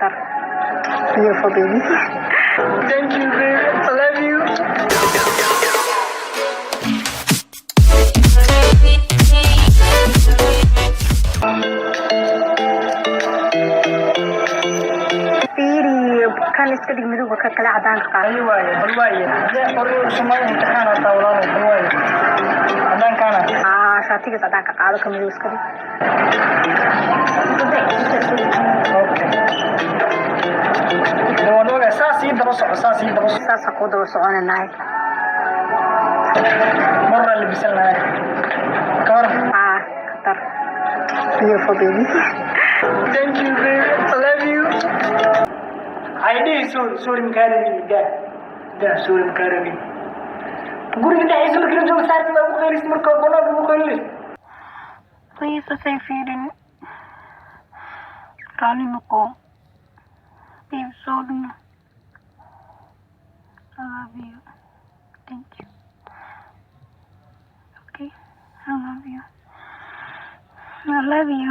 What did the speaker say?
Qatar. Beautiful baby. Thank you, baby. I love you. fiiri kan iska dhig midowga ka kale cadaanka qaar أيوة بل وايه ده قرر سماي امتحان الطاولة بل وايه عدان كان shaatigaas cadaanka qaado ka midow iska dhig اوكي لو نوغا ساسي دبس saasa kuu daba soconanahay مرة اللي بيسألنا كور Qatar. Beautiful baby. Thank you, baby. I love you. ID sorry مكارمي ده sorry مكارمي قولي انت عايز لك رجل ساعة ما بخير اسمك كورونا بخير Please say feeling rally noqo babe soodna I love you. Thank you. Okay, I love you.